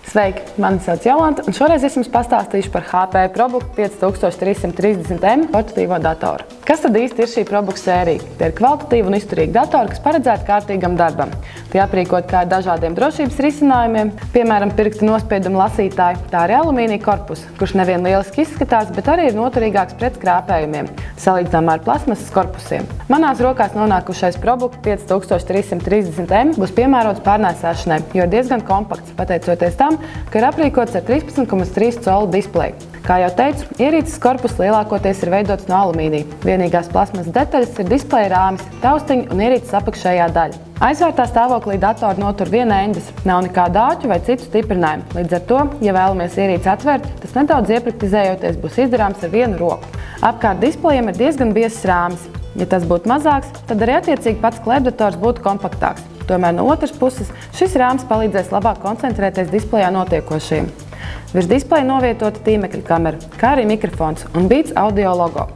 Sveiki, mani sauc Jolanta, un šoreiz es jums pastāstīšu par HP ProBook 5330M portatīvo datoru. Kas tad īsti ir šī ProBook sērija? Tie ir kvalitatīvi un izturīgi datori, kas paredzēti kārtīgam darbam. Tie aprīkoti kā ar dažādiem drošības risinājumiem, piemēram, pirksta nospiedumu lasītāji, tā arī alumīnija korpus, kurš nevien lieliski izskatās, bet arī ir noturīgāks pret skrāpējumiem, salīdzinājumā ar plasmasas korpusiem. Manās rokās nonākušais ProBook 5330M būs piemērots pārnēsāšanai, jo ir diezgan kompakts, pateicoties tam, ka ir aprīkots ar 13,3 colu displeju. Kā jau teicu, ierīces korpus lielākoties ir veidots no alumīnija. Vienīgās plasmasas detaļas ir displeja rāmis, taustiņi un ierīces apakšējā daļa. Aizvērtā stāvoklī datoru notur viena endas, nav nekādu āķu vai citu stiprinājumu. Līdz ar to, ja vēlamies ierīci atvērt, tas nedaudz iepraktizējoties būs izdarāms ar vienu roku. Apkārt displejam ir diezgan biezs rāmis. Ja tas būtu mazāks, tad arī attiecīgi pats klēpdators būtu kompaktāks. Tomēr no otras puses šis rāmis palīdzēs labāk koncentrēties displejā notiekošajiem. Virs displeja novietota tīmekļa kamera, kā arī mikrofons un Beats audio logo.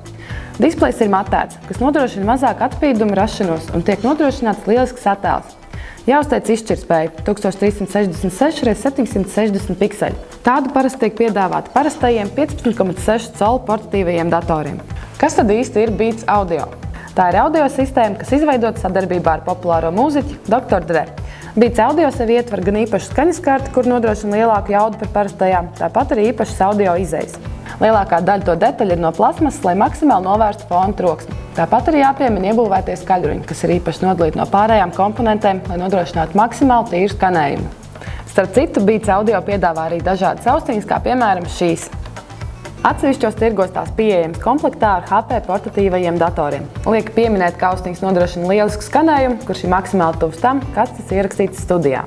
Displejs ir matēts, kas nodrošina mazāku atspīdumu rašanos un tiek nodrošināts lielisks attēls. Jāuzteic izšķirtspēja 1366 x 760 pikseli. Tādu parasti tiek piedāvāta parastajiem 15,6 colu portatīvajiem datoriem. Kas tad īsti ir Beats audio? Tā ir audio sistēma, kas izveidota sadarbībā ar populāro mūziķi Dr. Dre. Beats audio sevi ietver gan īpašu skaņas karti, kur nodrošina lielāku jaudu par parastajām, tāpat arī īpašas audio izejas. Lielākā daļa to detaļu ir no plasmasas, lai maksimāli novērstu fona troksni. Tāpat arī jāpiemina iebūvētie skaļruņi, kas ir īpaši nodalīti no pārējām komponentēm, lai nodrošinātu maksimāli tīru skanējumu. Starp citu, Beats audio piedāvā arī dažādas austiņas, kā piemēram šīs. Atsevišķos tirgos tās pieejamas komplektā ar HP portatīvajiem datoriem. Liek pieminēt, ka austiņas nodrošina lielisku skanējumu, kurš ir maksimāli tuvs tam, kāds tas ierakstīts studijā.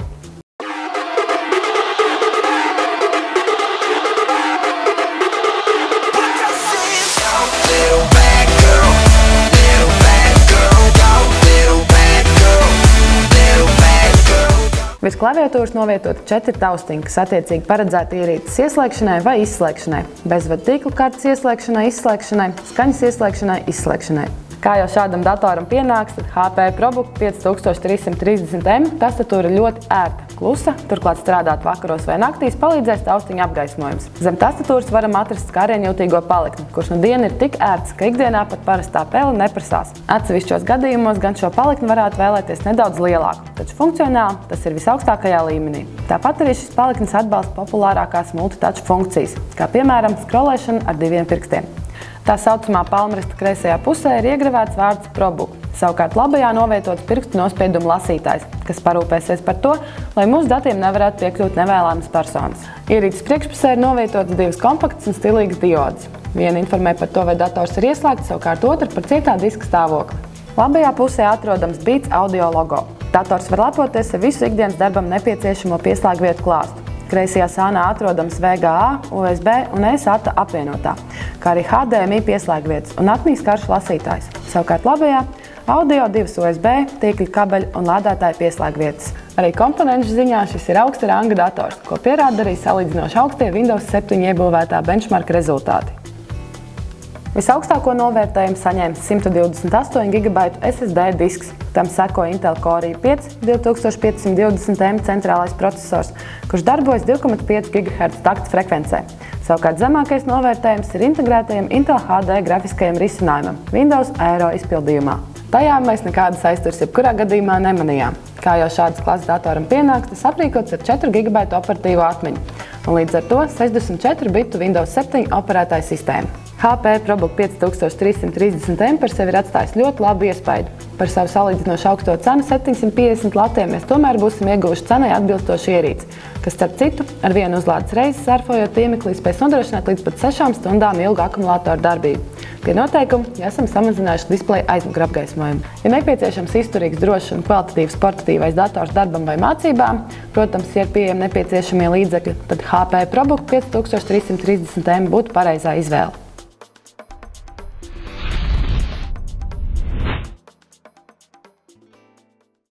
Virs klaviatūras novietota 4 taustiņi, kas attiecīgi paredzēti ierīces ieslēgšanai vai izslēgšanai, bezvadu tīkla kartes ieslēgšanai, izslēgšanai, skaņas ieslēgšanai, izslēgšanai. Kā jau šādam datoram pienāks, tad HP ProBook 5330M tastatūra ir ļoti ērta, klusa, turklāt strādāt vakaros vai naktīs palīdzēs taustiņu apgaismojums. Zem tastatūras varam atrast skārienjūtīgo palikni, kurš no diena ir tik ērts, ka ikdienā pat parastā pele neprasās. Atsevišķos gadījumos gan šo palikni varētu vēlēties nedaudz lielāku, taču funkcionāli tas ir visaugstākajā līmenī. Tāpat arī šis paliknis atbalsta populārākās multitouch funkcijas, kā piemēram skrolēšana ar 2 pirkstiem. Tā saucamā palmrasta kreisajā pusē ir iegravēts vārds ProBook. Savukārt labajā novietots pirkstu nospiedumu lasītājs, kas parūpēsies par to, lai mūsu datiem nevarētu piekļūt nevēlamas personas. Ierīces priekšpusē ir novietotas 2 kompaktas un stilīgas diodes. Viena informē par to, vai dators ir ieslēgts, savukārt otra par cietā diska stāvokli. Labajā pusē atrodams Beats audio logo. Dators var lepoties ar visu ikdienas darbam nepieciešamo pieslēgvietu klāstu. Kreisajā sānā atrodams VGA, USB un eSATA apvienotā, kā arī HDMI pieslēgvietas un akmīs karšu lasītājs. Savukārt labajā audio 2 USB, tīkļu kabeļu un lādētāju pieslēgvietas. Arī komponentu ziņā šis ir augsta ranga dators, ko pierāda arī salīdzinoši augstie Windows 7 iebūvētā benchmark rezultāti. Visaugstāko novērtējumu saņēma 128 GB SSD disks. Tam seko Intel Core i5 2520M centrālais processors, kurš darbojas 2,5 GHz takta frekvencē. Savukārt zemākais novērtējums ir integrētajam Intel HD grafiskajam risinājumam Windows Aero izpildījumā. Tajā mēs nekādas aizturs jebkurā gadījumā nemanījām. Kā jau šādas klases datoram pienāks, tas aprīkots ar 4 GB operatīvo atmiņu un līdz ar to 64 bitu Windows 7 operētāju sistēmu. HP ProBook 5330M par sevi ir atstājis ļoti labu iespaidu. Par savu salīdzinoši augsto cenu 750 latiem mēs tomēr būsim ieguvuši cenai atbilstošu ierīci, kas, starp citu, ar vienu uzlādes reizi sērfojot tīmeklī spēs nodrošināt līdz pat 6 stundām ilgu akumulātoru darbību. Pie noteikuma, ja esam samazinājuši displeja aizmugura apgaismojumu. Ja nepieciešams izturīgs, drošs un kvalitatīvs portatīvais dators darbam vai mācībām, protams, ja ir pieejami nepieciešamie līdzekļi, tad HP ProBook 5330M būtu pareizā izvēle.